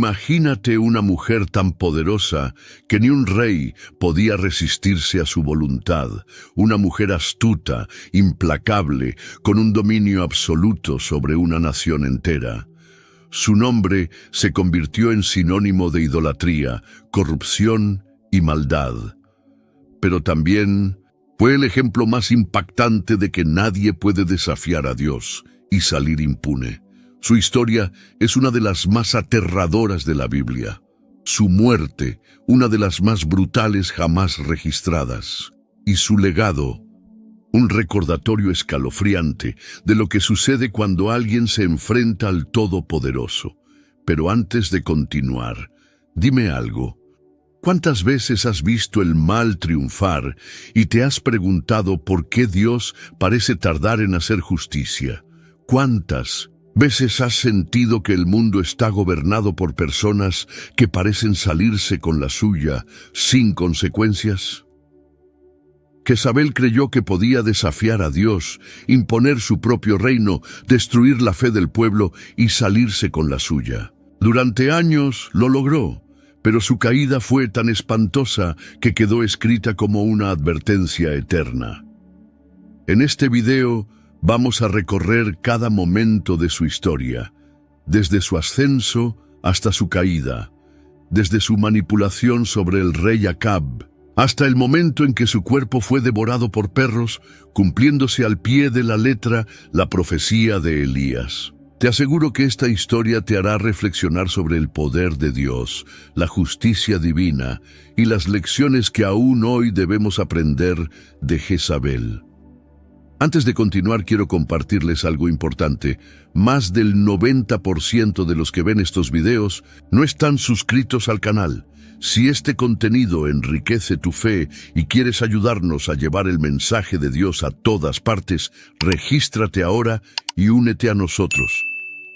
Imagínate una mujer tan poderosa que ni un rey podía resistirse a su voluntad, una mujer astuta, implacable, con un dominio absoluto sobre una nación entera. Su nombre se convirtió en sinónimo de idolatría, corrupción y maldad. Pero también fue el ejemplo más impactante de que nadie puede desafiar a Dios y salir impune. Su historia es una de las más aterradoras de la Biblia. Su muerte, una de las más brutales jamás registradas. Y su legado, un recordatorio escalofriante de lo que sucede cuando alguien se enfrenta al Todopoderoso. Pero antes de continuar, dime algo. ¿Cuántas veces has visto el mal triunfar y te has preguntado por qué Dios parece tardar en hacer justicia? ¿Cuántas veces has sentido que el mundo está gobernado por personas que parecen salirse con la suya sin consecuencias? Jezabel creyó que podía desafiar a Dios, imponer su propio reino, destruir la fe del pueblo y salirse con la suya. Durante años lo logró, pero su caída fue tan espantosa que quedó escrita como una advertencia eterna. En este video vamos a recorrer cada momento de su historia, desde su ascenso hasta su caída, desde su manipulación sobre el rey Acab, hasta el momento en que su cuerpo fue devorado por perros, cumpliéndose al pie de la letra la profecía de Elías. Te aseguro que esta historia te hará reflexionar sobre el poder de Dios, la justicia divina y las lecciones que aún hoy debemos aprender de Jezabel. Antes de continuar, quiero compartirles algo importante. Más del 90% de los que ven estos videos no están suscritos al canal. Si este contenido enriquece tu fe y quieres ayudarnos a llevar el mensaje de Dios a todas partes, regístrate ahora y únete a nosotros.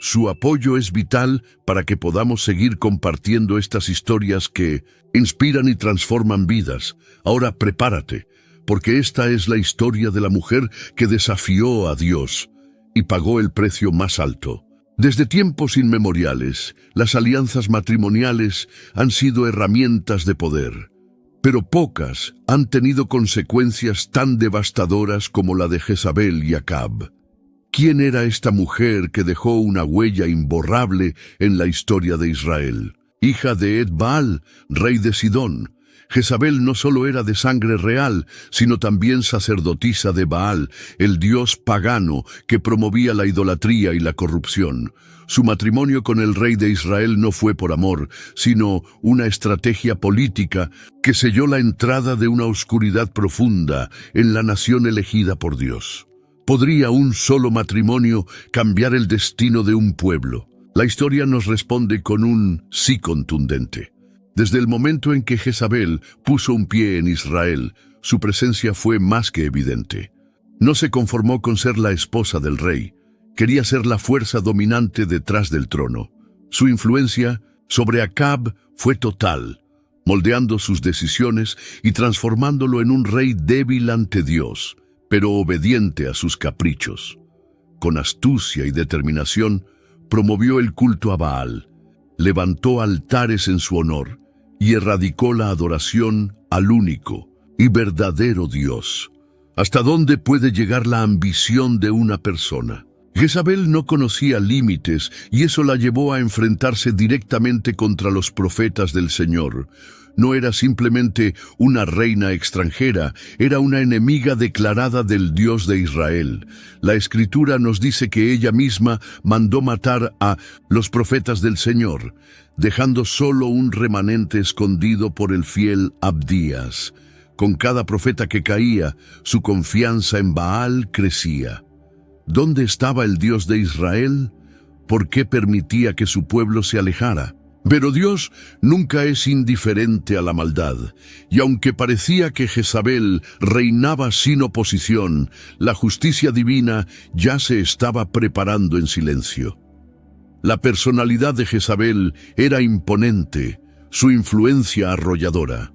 Su apoyo es vital para que podamos seguir compartiendo estas historias que inspiran y transforman vidas. Ahora prepárate, porque esta es la historia de la mujer que desafió a Dios y pagó el precio más alto. Desde tiempos inmemoriales, las alianzas matrimoniales han sido herramientas de poder, pero pocas han tenido consecuencias tan devastadoras como la de Jezabel y Acab. ¿Quién era esta mujer que dejó una huella imborrable en la historia de Israel? Hija de Ed-Baal, rey de Sidón. Jezabel no solo era de sangre real, sino también sacerdotisa de Baal, el dios pagano que promovía la idolatría y la corrupción. Su matrimonio con el rey de Israel no fue por amor, sino una estrategia política que selló la entrada de una oscuridad profunda en la nación elegida por Dios. ¿Podría un solo matrimonio cambiar el destino de un pueblo? La historia nos responde con un sí contundente. Desde el momento en que Jezabel puso un pie en Israel, su presencia fue más que evidente. No se conformó con ser la esposa del rey, quería ser la fuerza dominante detrás del trono. Su influencia sobre Acab fue total, moldeando sus decisiones y transformándolo en un rey débil ante Dios, pero obediente a sus caprichos. Con astucia y determinación, promovió el culto a Baal, levantó altares en su honor y erradicó la adoración al único y verdadero Dios. ¿Hasta dónde puede llegar la ambición de una persona? Jezabel no conocía límites y eso la llevó a enfrentarse directamente contra los profetas del Señor. No era simplemente una reina extranjera, era una enemiga declarada del Dios de Israel. La Escritura nos dice que ella misma mandó matar a los profetas del Señor, dejando solo un remanente escondido por el fiel Abdías. Con cada profeta que caía, su confianza en Baal crecía. ¿Dónde estaba el Dios de Israel? ¿Por qué permitía que su pueblo se alejara? Pero Dios nunca es indiferente a la maldad, y aunque parecía que Jezabel reinaba sin oposición, la justicia divina ya se estaba preparando en silencio. La personalidad de Jezabel era imponente, su influencia arrolladora.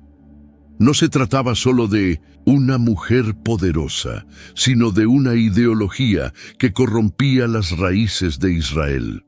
No se trataba solo de una mujer poderosa, sino de una ideología que corrompía las raíces de Israel.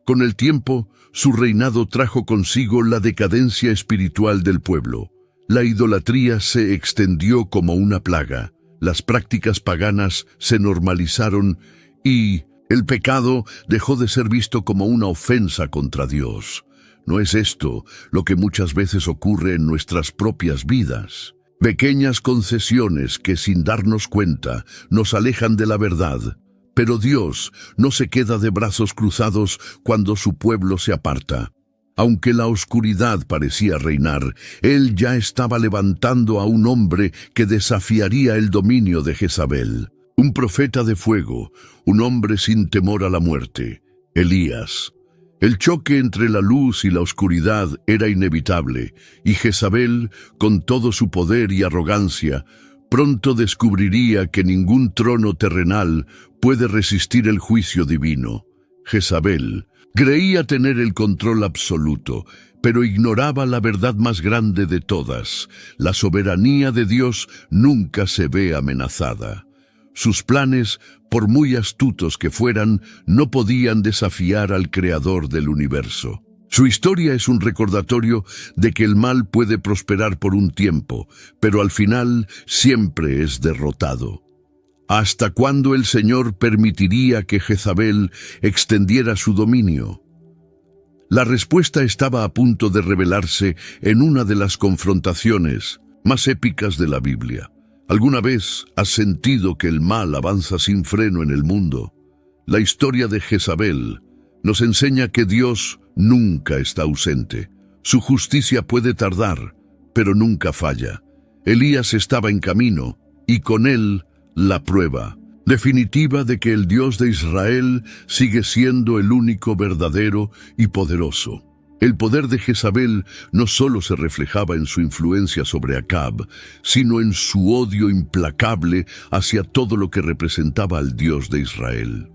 Con el tiempo, su reinado trajo consigo la decadencia espiritual del pueblo. La idolatría se extendió como una plaga, las prácticas paganas se normalizaron y el pecado dejó de ser visto como una ofensa contra Dios. ¿No es esto lo que muchas veces ocurre en nuestras propias vidas? Pequeñas concesiones que sin darnos cuenta nos alejan de la verdad. Pero Dios no se queda de brazos cruzados cuando su pueblo se aparta. Aunque la oscuridad parecía reinar, Él ya estaba levantando a un hombre que desafiaría el dominio de Jezabel. Un profeta de fuego, un hombre sin temor a la muerte, Elías. El choque entre la luz y la oscuridad era inevitable, y Jezabel, con todo su poder y arrogancia, pronto descubriría que ningún trono terrenal puede resistir el juicio divino. Jezabel creía tener el control absoluto, pero ignoraba la verdad más grande de todas. La soberanía de Dios nunca se ve amenazada. Sus planes, por muy astutos que fueran, no podían desafiar al Creador del universo. Su historia es un recordatorio de que el mal puede prosperar por un tiempo, pero al final siempre es derrotado. ¿Hasta cuándo el Señor permitiría que Jezabel extendiera su dominio? La respuesta estaba a punto de revelarse en una de las confrontaciones más épicas de la Biblia. ¿Alguna vez has sentido que el mal avanza sin freno en el mundo? La historia de Jezabel nos enseña que Dios nunca está ausente. Su justicia puede tardar, pero nunca falla. Elías estaba en camino, y con él la prueba definitiva de que el Dios de Israel sigue siendo el único verdadero y poderoso. El poder de Jezabel no solo se reflejaba en su influencia sobre Acab, sino en su odio implacable hacia todo lo que representaba al Dios de Israel.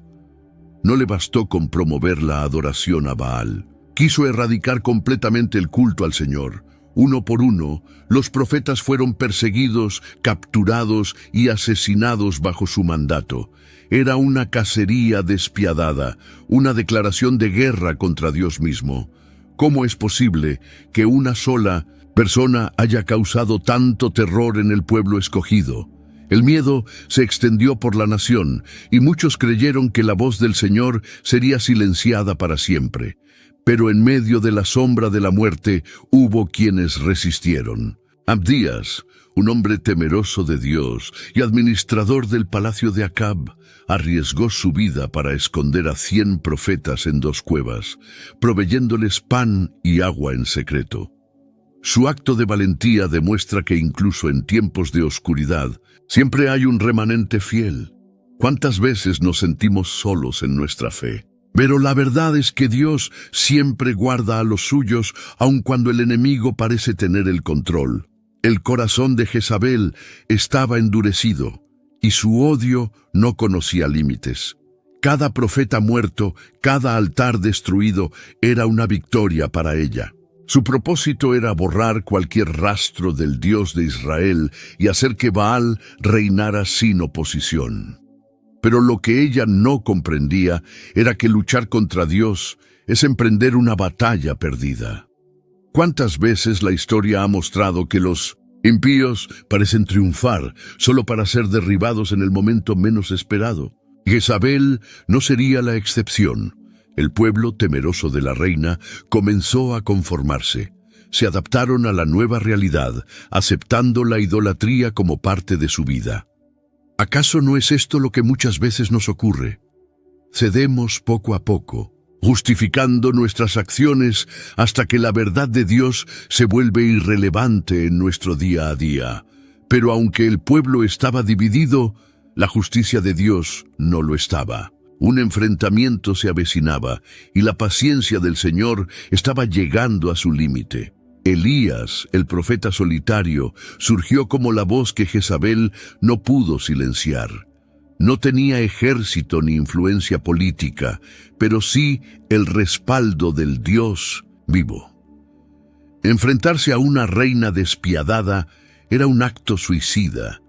No le bastó con promover la adoración a Baal. Quiso erradicar completamente el culto al Señor. Uno por uno, los profetas fueron perseguidos, capturados y asesinados bajo su mandato. Era una cacería despiadada, una declaración de guerra contra Dios mismo. ¿Cómo es posible que una sola persona haya causado tanto terror en el pueblo escogido? El miedo se extendió por la nación, y muchos creyeron que la voz del Señor sería silenciada para siempre. Pero en medio de la sombra de la muerte hubo quienes resistieron. Abdías, un hombre temeroso de Dios y administrador del palacio de Acab, arriesgó su vida para esconder a 100 profetas en 2 cuevas, proveyéndoles pan y agua en secreto. Su acto de valentía demuestra que incluso en tiempos de oscuridad, siempre hay un remanente fiel. ¿Cuántas veces nos sentimos solos en nuestra fe? Pero la verdad es que Dios siempre guarda a los suyos, aun cuando el enemigo parece tener el control. El corazón de Jezabel estaba endurecido, y su odio no conocía límites. Cada profeta muerto, cada altar destruido, era una victoria para ella. Su propósito era borrar cualquier rastro del Dios de Israel y hacer que Baal reinara sin oposición. Pero lo que ella no comprendía era que luchar contra Dios es emprender una batalla perdida. ¿Cuántas veces la historia ha mostrado que los impíos parecen triunfar solo para ser derribados en el momento menos esperado? Jezabel no sería la excepción. El pueblo, temeroso de la reina, comenzó a conformarse. Se adaptaron a la nueva realidad, aceptando la idolatría como parte de su vida. ¿Acaso no es esto lo que muchas veces nos ocurre? Cedemos poco a poco, justificando nuestras acciones hasta que la verdad de Dios se vuelve irrelevante en nuestro día a día. Pero aunque el pueblo estaba dividido, la justicia de Dios no lo estaba. Un enfrentamiento se avecinaba y la paciencia del Señor estaba llegando a su límite. Elías, el profeta solitario, surgió como la voz que Jezabel no pudo silenciar. No tenía ejército ni influencia política, pero sí el respaldo del Dios vivo. Enfrentarse a una reina despiadada era un acto suicida,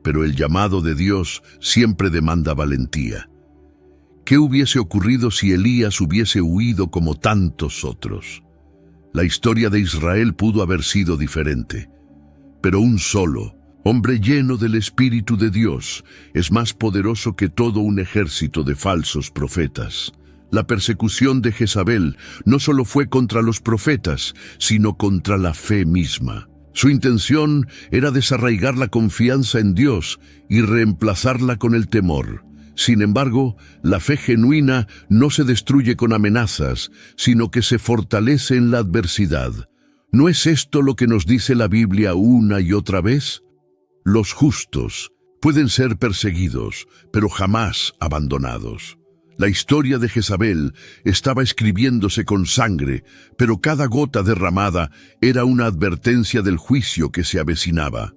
pero el llamado de Dios siempre demanda valentía. ¿Qué hubiese ocurrido si Elías hubiese huido como tantos otros? La historia de Israel pudo haber sido diferente, pero un solo, hombre lleno del Espíritu de Dios, es más poderoso que todo un ejército de falsos profetas. La persecución de Jezabel no solo fue contra los profetas, sino contra la fe misma. Su intención era desarraigar la confianza en Dios y reemplazarla con el temor. Sin embargo, la fe genuina no se destruye con amenazas, sino que se fortalece en la adversidad. ¿No es esto lo que nos dice la Biblia una y otra vez? Los justos pueden ser perseguidos, pero jamás abandonados. La historia de Jezabel estaba escribiéndose con sangre, pero cada gota derramada era una advertencia del juicio que se avecinaba.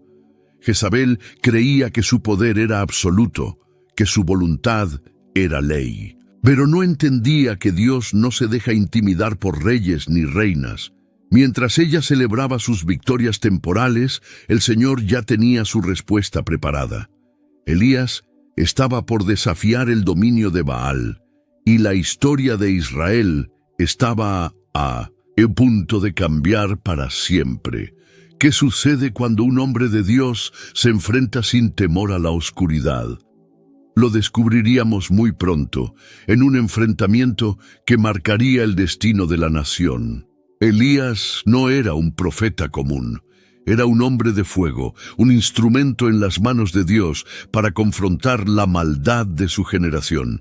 Jezabel creía que su poder era absoluto, que su voluntad era ley. Pero no entendía que Dios no se deja intimidar por reyes ni reinas. Mientras ella celebraba sus victorias temporales, el Señor ya tenía su respuesta preparada. Elías estaba por desafiar el dominio de Baal, y la historia de Israel estaba a punto de cambiar para siempre. ¿Qué sucede cuando un hombre de Dios se enfrenta sin temor a la oscuridad? Lo descubriríamos muy pronto, en un enfrentamiento que marcaría el destino de la nación. Elías no era un profeta común. Era un hombre de fuego, un instrumento en las manos de Dios para confrontar la maldad de su generación.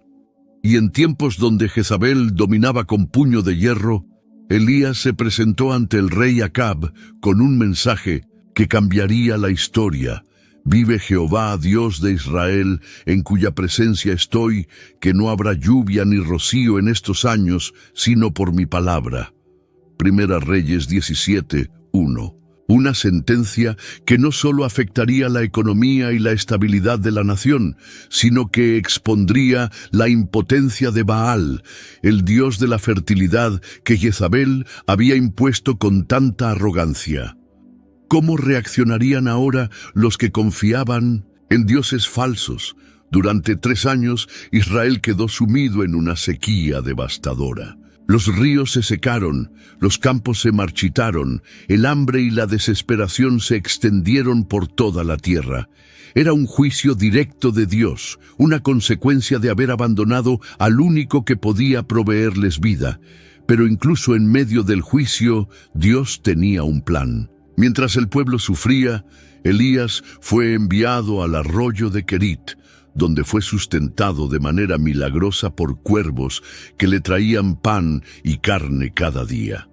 Y en tiempos donde Jezabel dominaba con puño de hierro, Elías se presentó ante el rey Acab con un mensaje que cambiaría la historia. Vive Jehová, Dios de Israel, en cuya presencia estoy, que no habrá lluvia ni rocío en estos años, sino por mi palabra. Primera Reyes 17:1. Una sentencia que no solo afectaría la economía y la estabilidad de la nación, sino que expondría la impotencia de Baal, el dios de la fertilidad que Jezabel había impuesto con tanta arrogancia. ¿Cómo reaccionarían ahora los que confiaban en dioses falsos? Durante 3 años, Israel quedó sumido en una sequía devastadora. Los ríos se secaron, los campos se marchitaron, el hambre y la desesperación se extendieron por toda la tierra. Era un juicio directo de Dios, una consecuencia de haber abandonado al único que podía proveerles vida. Pero incluso en medio del juicio, Dios tenía un plan. Mientras el pueblo sufría, Elías fue enviado al arroyo de Querit, donde fue sustentado de manera milagrosa por cuervos que le traían pan y carne cada día.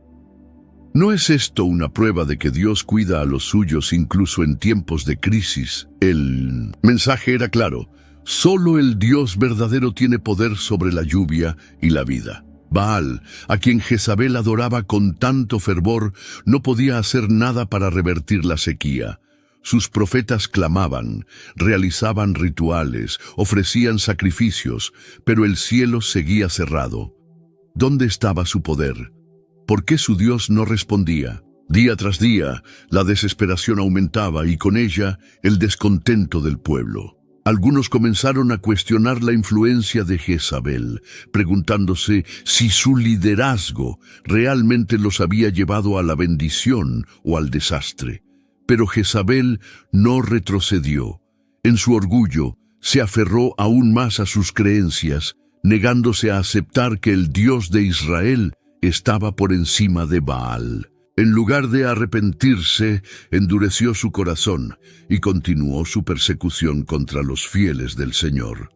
¿No es esto una prueba de que Dios cuida a los suyos incluso en tiempos de crisis? El mensaje era claro: solo el Dios verdadero tiene poder sobre la lluvia y la vida. Baal, a quien Jezabel adoraba con tanto fervor, no podía hacer nada para revertir la sequía. Sus profetas clamaban, realizaban rituales, ofrecían sacrificios, pero el cielo seguía cerrado. ¿Dónde estaba su poder? ¿Por qué su Dios no respondía? Día tras día, la desesperación aumentaba y con ella el descontento del pueblo. Algunos comenzaron a cuestionar la influencia de Jezabel, preguntándose si su liderazgo realmente los había llevado a la bendición o al desastre. Pero Jezabel no retrocedió. En su orgullo, se aferró aún más a sus creencias, negándose a aceptar que el Dios de Israel estaba por encima de Baal. En lugar de arrepentirse, endureció su corazón y continuó su persecución contra los fieles del Señor.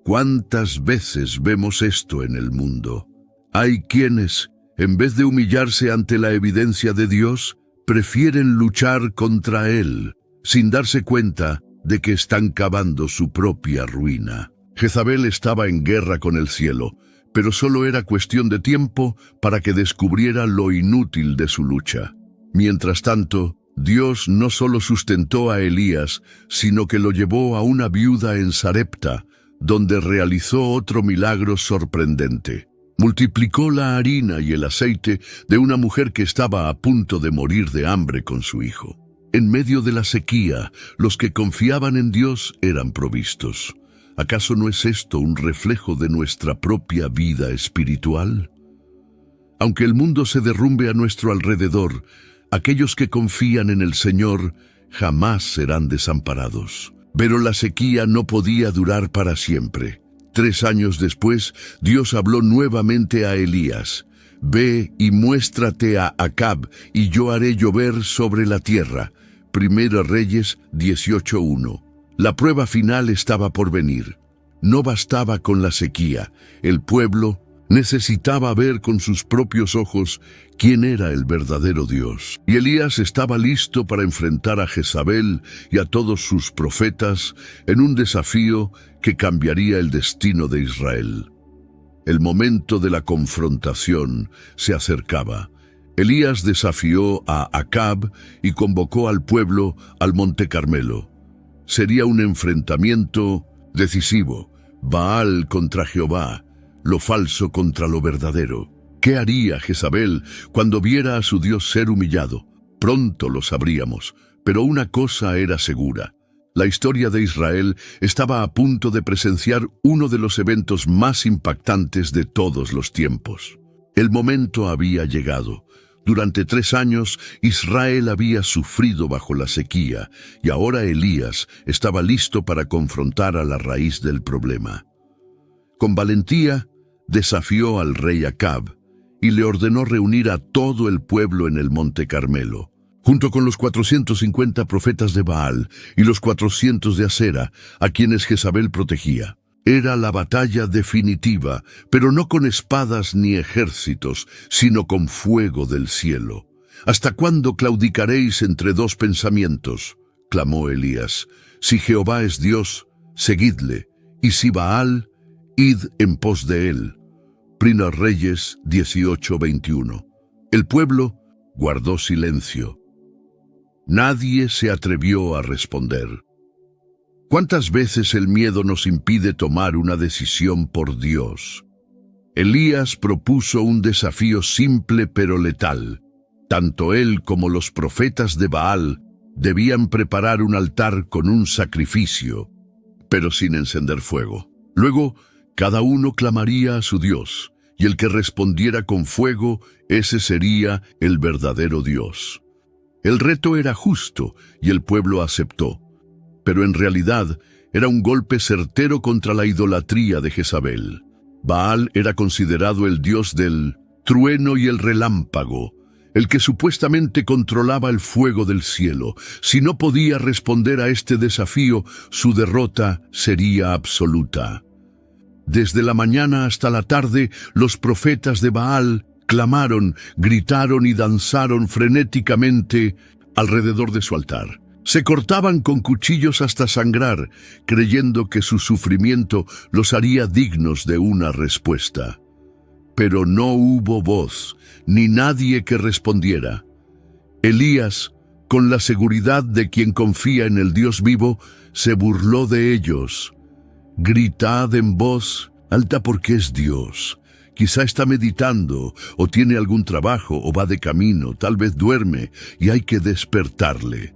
¿Cuántas veces vemos esto en el mundo? Hay quienes, en vez de humillarse ante la evidencia de Dios, prefieren luchar contra Él, sin darse cuenta de que están cavando su propia ruina. Jezabel estaba en guerra con el cielo, pero solo era cuestión de tiempo para que descubriera lo inútil de su lucha. Mientras tanto, Dios no solo sustentó a Elías, sino que lo llevó a una viuda en Sarepta, donde realizó otro milagro sorprendente. Multiplicó la harina y el aceite de una mujer que estaba a punto de morir de hambre con su hijo. En medio de la sequía, los que confiaban en Dios eran provistos. ¿Acaso no es esto un reflejo de nuestra propia vida espiritual? Aunque el mundo se derrumbe a nuestro alrededor, aquellos que confían en el Señor jamás serán desamparados. Pero la sequía no podía durar para siempre. 3 años después, Dios habló nuevamente a Elías. Ve y muéstrate a Acab, y yo haré llover sobre la tierra. Primera Reyes 18:1. La prueba final estaba por venir. No bastaba con la sequía. El pueblo necesitaba ver con sus propios ojos quién era el verdadero Dios. Y Elías estaba listo para enfrentar a Jezabel y a todos sus profetas en un desafío que cambiaría el destino de Israel. El momento de la confrontación se acercaba. Elías desafió a Acab y convocó al pueblo al Monte Carmelo. Sería un enfrentamiento decisivo. Baal contra Jehová, lo falso contra lo verdadero. ¿Qué haría Jezabel cuando viera a su Dios ser humillado? Pronto lo sabríamos, pero una cosa era segura. La historia de Israel estaba a punto de presenciar uno de los eventos más impactantes de todos los tiempos. El momento había llegado. Durante 3 años, Israel había sufrido bajo la sequía, y ahora Elías estaba listo para confrontar a la raíz del problema. Con valentía, desafió al rey Acab y le ordenó reunir a todo el pueblo en el Monte Carmelo, junto con los 450 profetas de Baal y los 400 de Asera, a quienes Jezabel protegía. Era la batalla definitiva, pero no con espadas ni ejércitos, sino con fuego del cielo. ¿Hasta cuándo claudicaréis entre 2 pensamientos?, clamó Elías. Si Jehová es Dios, seguidle, y si Baal, id en pos de él. Primera Reyes 18:21. El pueblo guardó silencio. Nadie se atrevió a responder. ¿Cuántas veces el miedo nos impide tomar una decisión por Dios? Elías propuso un desafío simple pero letal. Tanto él como los profetas de Baal debían preparar un altar con un sacrificio, pero sin encender fuego. Luego, cada uno clamaría a su Dios, y el que respondiera con fuego, ese sería el verdadero Dios. El reto era justo, y el pueblo aceptó. Pero en realidad era un golpe certero contra la idolatría de Jezabel. Baal era considerado el dios del trueno y el relámpago, el que supuestamente controlaba el fuego del cielo. Si no podía responder a este desafío, su derrota sería absoluta. Desde la mañana hasta la tarde, los profetas de Baal clamaron, gritaron y danzaron frenéticamente alrededor de su altar. Se cortaban con cuchillos hasta sangrar, creyendo que su sufrimiento los haría dignos de una respuesta. Pero no hubo voz, ni nadie que respondiera. Elías, con la seguridad de quien confía en el Dios vivo, se burló de ellos. Gritad en voz alta porque es Dios. Quizá está meditando, o tiene algún trabajo, o va de camino, tal vez duerme, y hay que despertarle.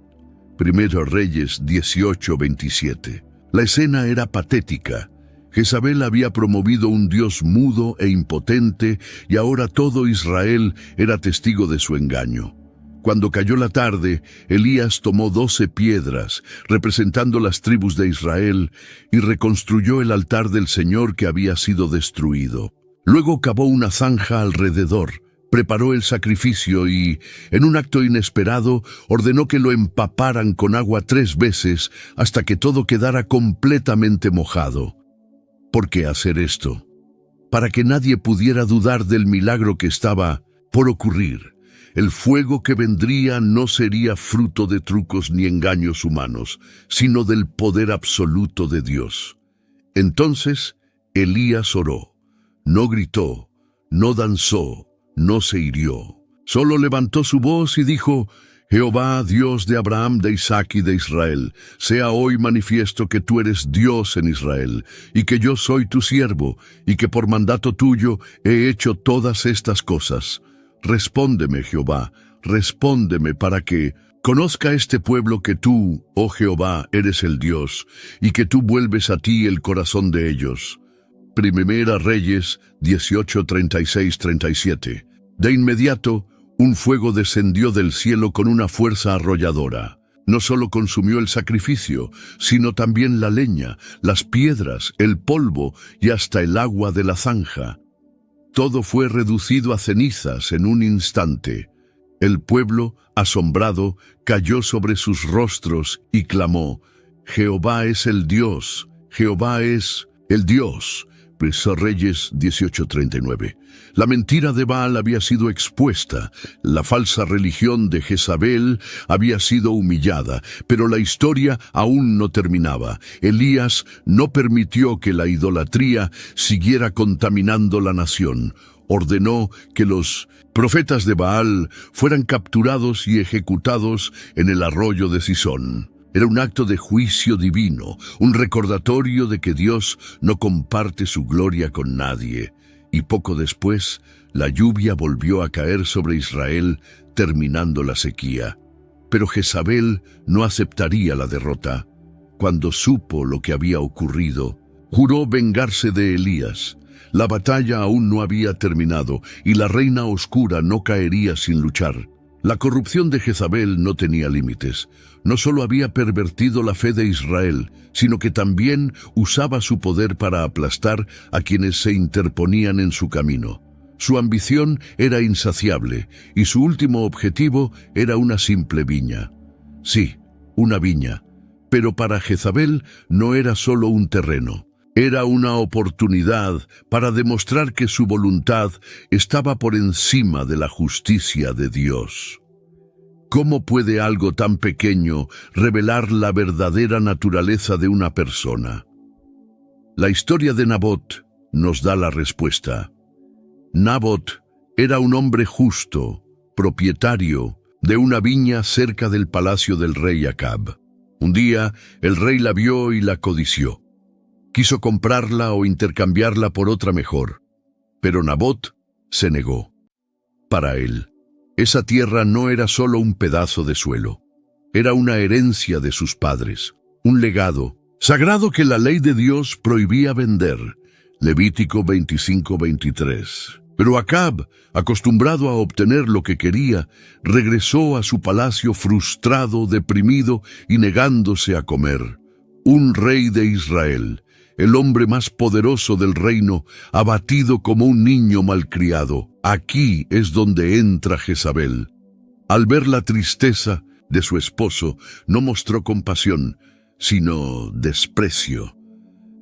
Primera Reyes 18:27. La escena era patética. Jezabel había promovido un Dios mudo e impotente, y ahora todo Israel era testigo de su engaño. Cuando cayó la tarde, Elías tomó 12 piedras, representando las tribus de Israel, y reconstruyó el altar del Señor que había sido destruido. Luego cavó una zanja alrededor, preparó el sacrificio y, en un acto inesperado, ordenó que lo empaparan con agua 3 veces hasta que todo quedara completamente mojado. ¿Por qué hacer esto? Para que nadie pudiera dudar del milagro que estaba por ocurrir. El fuego que vendría no sería fruto de trucos ni engaños humanos, sino del poder absoluto de Dios. Entonces Elías oró. No gritó, no danzó, no se hirió. Solo levantó su voz y dijo: Jehová, Dios de Abraham, de Isaac y de Israel, sea hoy manifiesto que tú eres Dios en Israel, y que yo soy tu siervo, y que por mandato tuyo he hecho todas estas cosas. Respóndeme, Jehová, respóndeme para que, Conozca este pueblo que tú, oh Jehová, eres el Dios, y que tú vuelves a ti el corazón de ellos. Primera Reyes 18:36-37. De inmediato, un fuego descendió del cielo con una fuerza arrolladora. No solo consumió el sacrificio, sino también la leña, las piedras, el polvo y hasta el agua de la zanja. Todo fue reducido a cenizas en un instante. El pueblo, asombrado, cayó sobre sus rostros y clamó: Jehová es el Dios, Jehová es el Dios. Primera Reyes 18:39. La mentira de Baal había sido expuesta, la falsa religión de Jezabel había sido humillada, pero la historia aún no terminaba. Elías no permitió que la idolatría siguiera contaminando la nación. Ordenó que los profetas de Baal fueran capturados y ejecutados en el arroyo de Cisón. Era un acto de juicio divino, un recordatorio de que Dios no comparte su gloria con nadie. Y poco después, la lluvia volvió a caer sobre Israel, terminando la sequía. Pero Jezabel no aceptaría la derrota. Cuando supo lo que había ocurrido, juró vengarse de Elías. La batalla aún no había terminado y la reina oscura no caería sin luchar. La corrupción de Jezabel no tenía límites. No solo había pervertido la fe de Israel, sino que también usaba su poder para aplastar a quienes se interponían en su camino. Su ambición era insaciable y su último objetivo era una simple viña. Sí, una viña, pero para Jezabel no era solo un terreno. Era una oportunidad para demostrar que su voluntad estaba por encima de la justicia de Dios. ¿Cómo puede algo tan pequeño revelar la verdadera naturaleza de una persona? La historia de Nabot nos da la respuesta. Nabot era un hombre justo, propietario de una viña cerca del palacio del rey Acab. Un día, el rey la vio y la codició. Quiso comprarla o intercambiarla por otra mejor, pero Nabot se negó. Para él, esa tierra no era solo un pedazo de suelo, era una herencia de sus padres, un legado sagrado que la ley de Dios prohibía vender. Levítico 25:23. Pero Acab, acostumbrado a obtener lo que quería, regresó a su palacio frustrado, deprimido y negándose a comer. Un rey de Israel, el hombre más poderoso del reino, abatido como un niño malcriado. Aquí es donde entra Jezabel. Al ver la tristeza de su esposo, no mostró compasión, sino desprecio.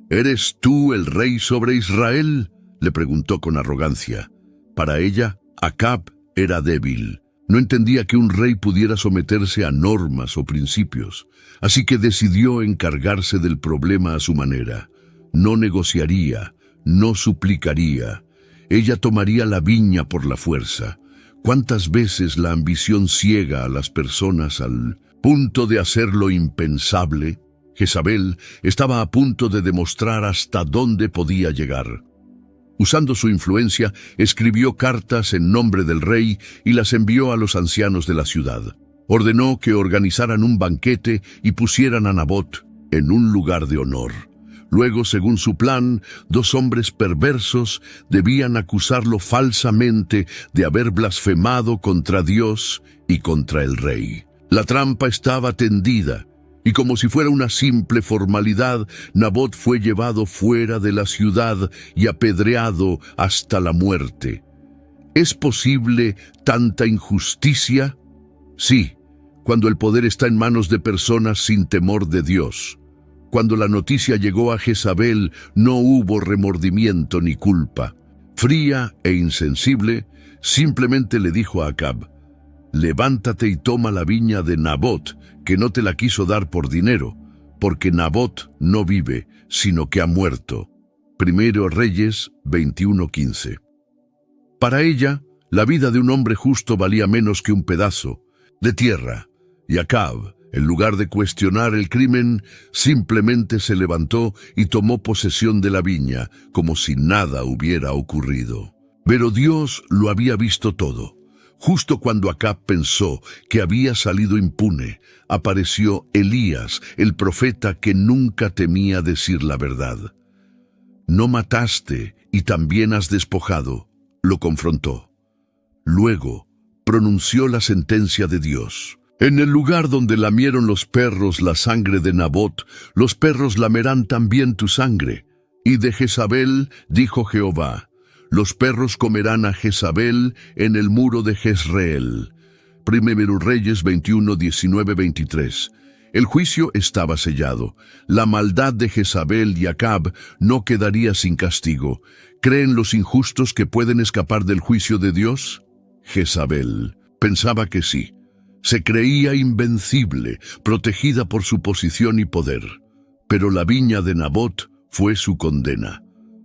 ¿Eres tú el rey sobre Israel?, le preguntó con arrogancia. Para ella, Acab era débil. No entendía que un rey pudiera someterse a normas o principios, así que decidió encargarse del problema a su manera. No negociaría, no suplicaría. Ella tomaría la viña por la fuerza. ¿Cuántas veces la ambición ciega a las personas al punto de hacer lo impensable? Jezabel estaba a punto de demostrar hasta dónde podía llegar. Usando su influencia, escribió cartas en nombre del rey y las envió a los ancianos de la ciudad. Ordenó que organizaran un banquete y pusieran a Nabot en un lugar de honor. Luego, según su plan, dos hombres perversos debían acusarlo falsamente de haber blasfemado contra Dios y contra el rey. La trampa estaba tendida, y como si fuera una simple formalidad, Nabot fue llevado fuera de la ciudad y apedreado hasta la muerte. ¿Es posible tanta injusticia? Sí, cuando el poder está en manos de personas sin temor de Dios. Cuando la noticia llegó a Jezabel, no hubo remordimiento ni culpa. Fría e insensible, simplemente le dijo a Acab: levántate y toma la viña de Nabot, que no te la quiso dar por dinero, porque Nabot no vive, sino que ha muerto. Primero Reyes 21:15. Para ella, la vida de un hombre justo valía menos que un pedazo de tierra, y Acab, en lugar de cuestionar el crimen, simplemente se levantó y tomó posesión de la viña, como si nada hubiera ocurrido. Pero Dios lo había visto todo. Justo cuando Acab pensó que había salido impune, apareció Elías, el profeta que nunca temía decir la verdad. «No mataste y también has despojado», lo confrontó. Luego pronunció la sentencia de Dios. «En el lugar donde lamieron los perros la sangre de Nabot, los perros lamerán también tu sangre. Y de Jezabel, dijo Jehová, los perros comerán a Jezabel en el muro de Jezreel». Primero Reyes 21, 19, 23. El juicio estaba sellado. La maldad de Jezabel y Acab no quedaría sin castigo. ¿Creen los injustos que pueden escapar del juicio de Dios? Jezabel pensaba que sí. Se creía invencible, protegida por su posición y poder. Pero la viña de Nabot fue su condena.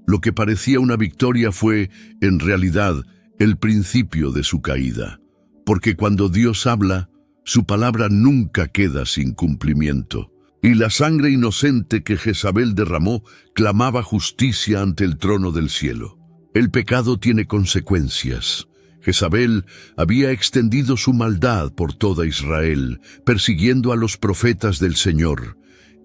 Lo que parecía una victoria fue, en realidad, el principio de su caída. Porque cuando Dios habla, su palabra nunca queda sin cumplimiento. Y la sangre inocente que Jezabel derramó clamaba justicia ante el trono del cielo. El pecado tiene consecuencias. Jezabel había extendido su maldad por toda Israel, persiguiendo a los profetas del Señor,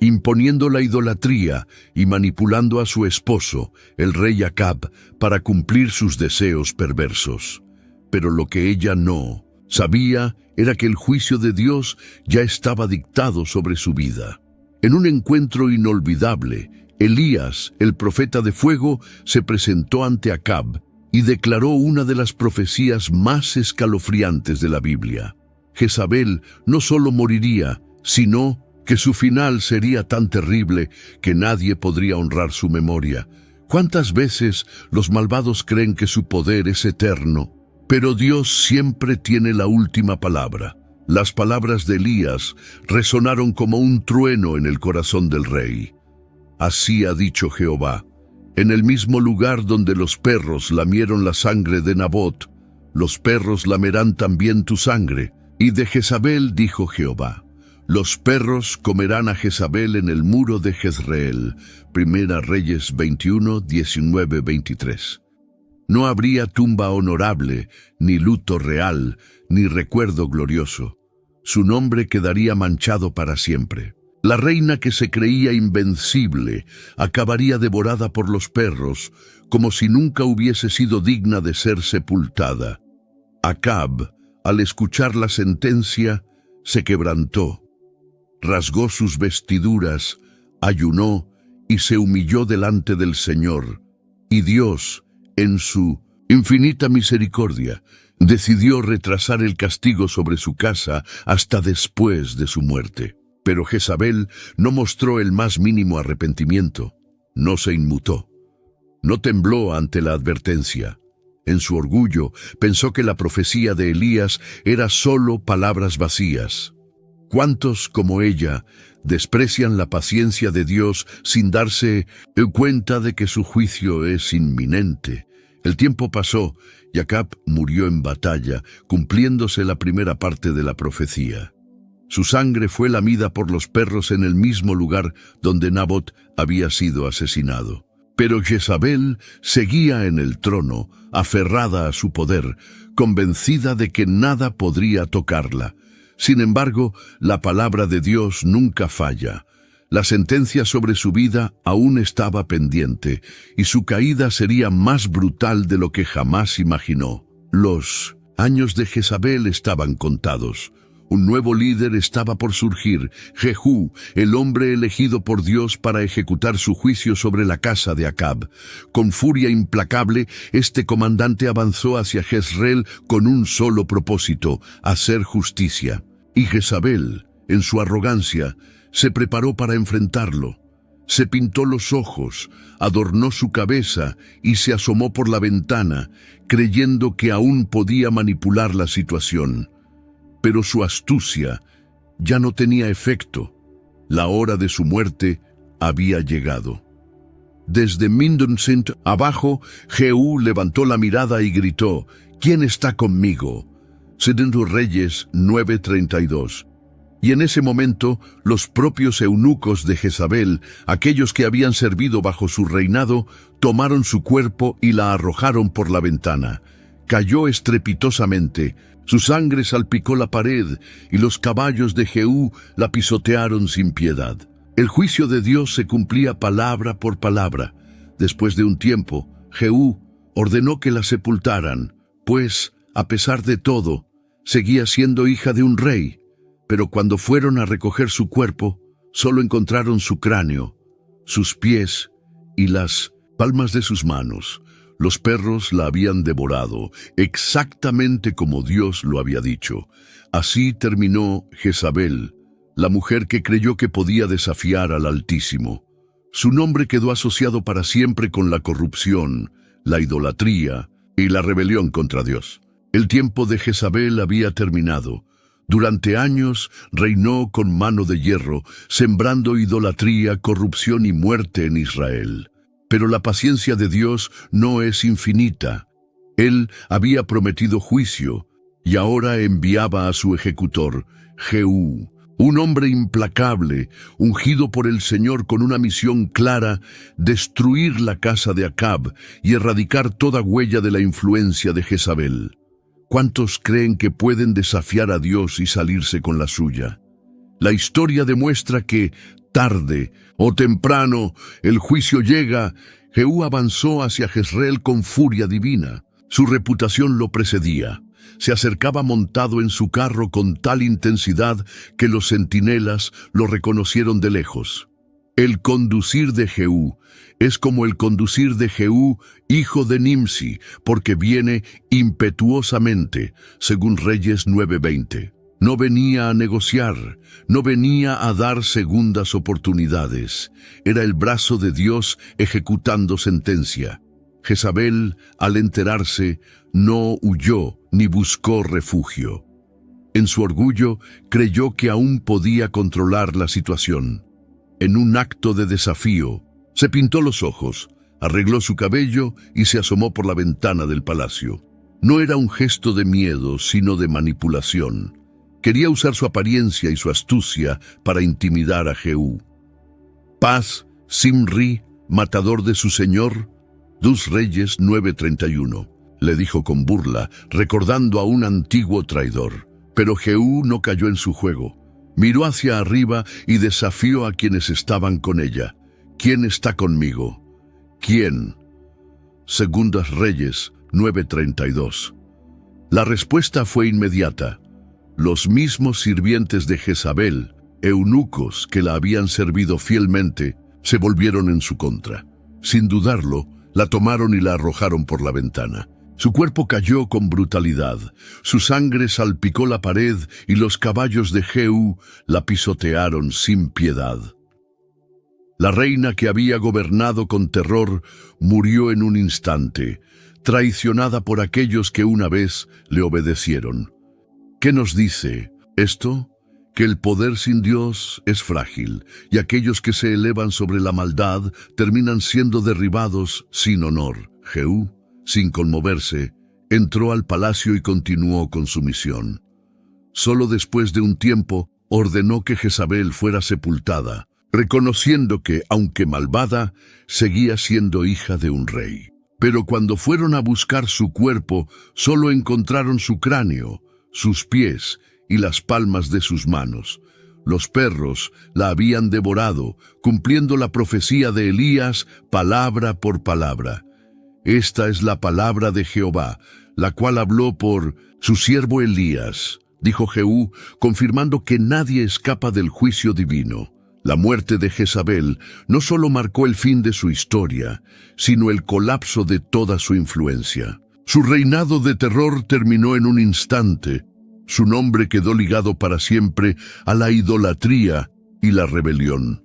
imponiendo la idolatría y manipulando a su esposo, el rey Acab, para cumplir sus deseos perversos. Pero lo que ella no sabía era que el juicio de Dios ya estaba dictado sobre su vida. En un encuentro inolvidable, Elías, el profeta de fuego, se presentó ante Acab y declaró una de las profecías más escalofriantes de la Biblia. Jezabel no solo moriría, sino que su final sería tan terrible que nadie podría honrar su memoria. ¿Cuántas veces los malvados creen que su poder es eterno? Pero Dios siempre tiene la última palabra. Las palabras de Elías resonaron como un trueno en el corazón del rey. Así ha dicho Jehová: en el mismo lugar donde los perros lamieron la sangre de Nabot, los perros lamerán también tu sangre. Y de Jezabel dijo Jehová: los perros comerán a Jezabel en el muro de Jezreel. Primera Reyes 21, 19, 23. No habría tumba honorable, ni luto real, ni recuerdo glorioso. Su nombre quedaría manchado para siempre. La reina que se creía invencible acabaría devorada por los perros, como si nunca hubiese sido digna de ser sepultada. Acab, al escuchar la sentencia, se quebrantó, rasgó sus vestiduras, ayunó y se humilló delante del Señor. Y Dios, en su infinita misericordia, decidió retrasar el castigo sobre su casa hasta después de su muerte. Pero Jezabel no mostró el más mínimo arrepentimiento, no se inmutó, no tembló ante la advertencia. En su orgullo pensó que la profecía de Elías era solo palabras vacías. ¿Cuántos, como ella, desprecian la paciencia de Dios sin darse cuenta de que su juicio es inminente? El tiempo pasó y Acab murió en batalla, cumpliéndose la primera parte de la profecía. Su sangre fue lamida por los perros en el mismo lugar donde Nabot había sido asesinado. Pero Jezabel seguía en el trono, aferrada a su poder, convencida de que nada podría tocarla. Sin embargo, la palabra de Dios nunca falla. La sentencia sobre su vida aún estaba pendiente, y su caída sería más brutal de lo que jamás imaginó. Los años de Jezabel estaban contados. Un nuevo líder estaba por surgir, Jehú, el hombre elegido por Dios para ejecutar su juicio sobre la casa de Acab. Con furia implacable, este comandante avanzó hacia Jezreel con un solo propósito: hacer justicia. Y Jezabel, en su arrogancia, se preparó para enfrentarlo. Se pintó los ojos, adornó su cabeza y se asomó por la ventana, creyendo que aún podía manipular la situación. Pero su astucia ya no tenía efecto. La hora de su muerte había llegado. Desde Mindonsint abajo, Jehú levantó la mirada y gritó: ¿Quién está conmigo? Segundo Reyes 9:32. Y en ese momento, los propios eunucos de Jezabel, aquellos que habían servido bajo su reinado, tomaron su cuerpo y la arrojaron por la ventana. cayó estrepitosamente, su sangre salpicó la pared y los caballos de Jehú la pisotearon sin piedad. El juicio de Dios se cumplía palabra por palabra. Después de un tiempo, Jehú ordenó que la sepultaran, pues, a pesar de todo, seguía siendo hija de un rey. Pero cuando fueron a recoger su cuerpo, solo encontraron su cráneo, sus pies y las palmas de sus manos. Los perros la habían devorado, exactamente como Dios lo había dicho. Así terminó Jezabel, la mujer que creyó que podía desafiar al Altísimo. Su nombre quedó asociado para siempre con la corrupción, la idolatría y la rebelión contra Dios. El tiempo de Jezabel había terminado. Durante años reinó con mano de hierro, sembrando idolatría, corrupción y muerte en Israel. Pero la paciencia de Dios no es infinita. Él había prometido juicio y ahora enviaba a su ejecutor, Jehú, un hombre implacable, ungido por el Señor con una misión clara: destruir la casa de Acab y erradicar toda huella de la influencia de Jezabel. ¿Cuántos creen que pueden desafiar a Dios y salirse con la suya? La historia demuestra que, tarde o temprano, el juicio llega. Jehú avanzó hacia Jezreel con furia divina. Su reputación lo precedía. Se acercaba montado en su carro con tal intensidad que los centinelas lo reconocieron de lejos. El conducir de Jehú es como el conducir de Jehú, hijo de Nimsi, porque viene impetuosamente, según Reyes 9:20. No venía a negociar, no venía a dar segundas oportunidades. Era el brazo de Dios ejecutando sentencia. Jezabel, al enterarse, no huyó ni buscó refugio. En su orgullo, creyó que aún podía controlar la situación. En un acto de desafío, se pintó los ojos, arregló su cabello y se asomó por la ventana del palacio. No era un gesto de miedo, sino de manipulación. Quería usar su apariencia y su astucia para intimidar a Jehú. Paz, Simri, matador de su señor. 2 Reyes 9:31. Le dijo con burla, recordando a un antiguo traidor. Pero Jehú no cayó en su juego. Miró hacia arriba y desafió a quienes estaban con ella. ¿Quién está conmigo? ¿Quién? 2 Reyes 9:32. La respuesta fue inmediata. Los mismos sirvientes de Jezabel, eunucos que la habían servido fielmente, se volvieron en su contra. Sin dudarlo, la tomaron y la arrojaron por la ventana. Su cuerpo cayó con brutalidad, su sangre salpicó la pared y los caballos de Jehú la pisotearon sin piedad. La reina que había gobernado con terror murió en un instante, traicionada por aquellos que una vez le obedecieron. ¿Qué nos dice esto? Que el poder sin Dios es frágil, y aquellos que se elevan sobre la maldad terminan siendo derribados sin honor. Jehú, sin conmoverse, entró al palacio y continuó con su misión. Solo después de un tiempo ordenó que Jezabel fuera sepultada, reconociendo que, aunque malvada, seguía siendo hija de un rey. Pero cuando fueron a buscar su cuerpo, solo encontraron su cráneo, sus pies y las palmas de sus manos. Los perros la habían devorado, cumpliendo la profecía de Elías palabra por palabra. Esta es la palabra de Jehová, la cual habló por su siervo Elías, dijo Jehú, confirmando que nadie escapa del juicio divino. La muerte de Jezabel no solo marcó el fin de su historia, sino el colapso de toda su influencia. Su reinado de terror terminó en un instante. Su nombre quedó ligado para siempre a la idolatría y la rebelión.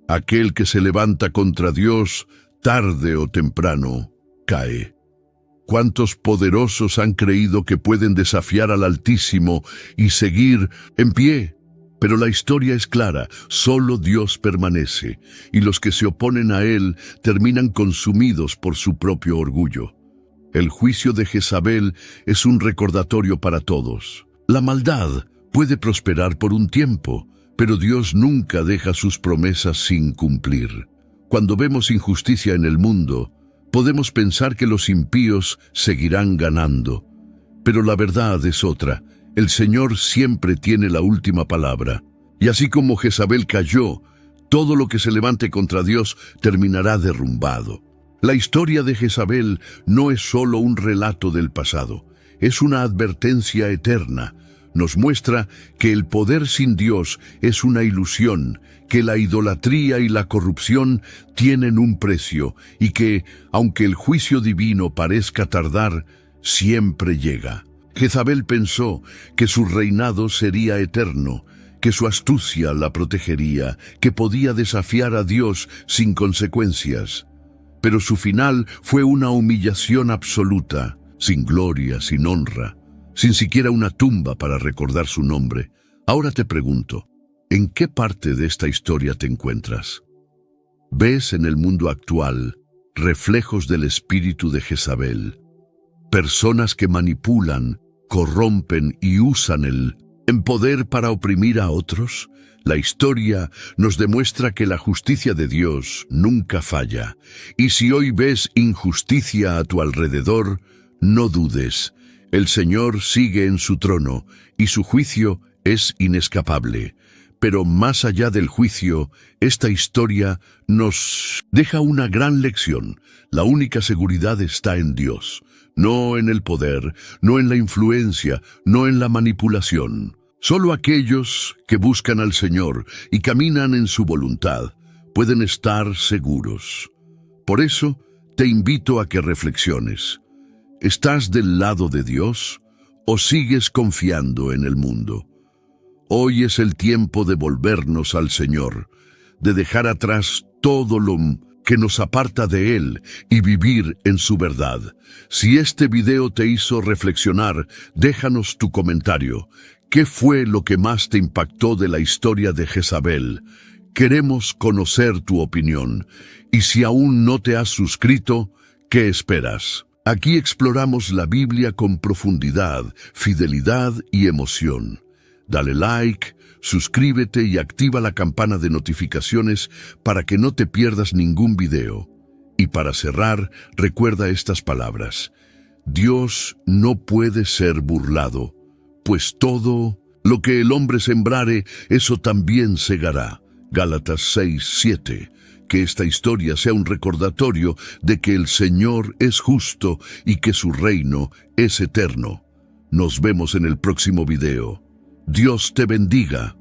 Aquel que se levanta contra Dios, tarde o temprano, cae. ¿Cuántos poderosos han creído que pueden desafiar al Altísimo y seguir en pie? Pero la historia es clara, solo Dios permanece, y los que se oponen a Él terminan consumidos por su propio orgullo. El juicio de Jezabel es un recordatorio para todos. La maldad puede prosperar por un tiempo, pero Dios nunca deja sus promesas sin cumplir. Cuando vemos injusticia en el mundo, Podemos pensar que los impíos seguirán ganando, pero la verdad es otra. El Señor siempre tiene la última palabra. Y así como Jezabel cayó, todo lo que se levante contra Dios terminará derrumbado. La historia de Jezabel no es solo un relato del pasado, es una advertencia eterna. Nos muestra que el poder sin Dios es una ilusión, que la idolatría y la corrupción tienen un precio y que, aunque el juicio divino parezca tardar, siempre llega. Jezabel pensó que su reinado sería eterno, que su astucia la protegería, que podía desafiar a Dios sin consecuencias. Pero su final fue una humillación absoluta, sin gloria, sin honra, sin siquiera una tumba para recordar su nombre. Ahora te pregunto, ¿en qué parte de esta historia te encuentras? ¿Ves en el mundo actual reflejos del espíritu de Jezabel? Personas que manipulan, corrompen y usan el poder para oprimir a otros. La historia nos demuestra que la justicia de Dios nunca falla. Y si hoy ves injusticia a tu alrededor, no dudes. El Señor sigue en su trono y su juicio es inescapable. Pero más allá del juicio, esta historia nos deja una gran lección. La única seguridad está en Dios, no en el poder, no en la influencia, no en la manipulación. Solo aquellos que buscan al Señor y caminan en su voluntad pueden estar seguros. Por eso, te invito a que reflexiones. ¿Estás del lado de Dios o sigues confiando en el mundo? Hoy es el tiempo de volvernos al Señor, de dejar atrás todo lo que nos aparta de Él y vivir en su verdad. Si este video te hizo reflexionar, déjanos tu comentario. ¿Qué fue lo que más te impactó de la historia de Jezabel? Queremos conocer tu opinión. Y si aún no te has suscrito, ¿qué esperas? Aquí exploramos la Biblia con profundidad, fidelidad y emoción. Dale like, suscríbete y activa la campana de notificaciones para que no te pierdas ningún video. Y para cerrar, recuerda estas palabras. Dios no puede ser burlado, pues todo lo que el hombre sembrare, eso también segará. Gálatas 6:7. Que esta historia sea un recordatorio de que el Señor es justo y que su reino es eterno. Nos vemos en el próximo video. Dios te bendiga.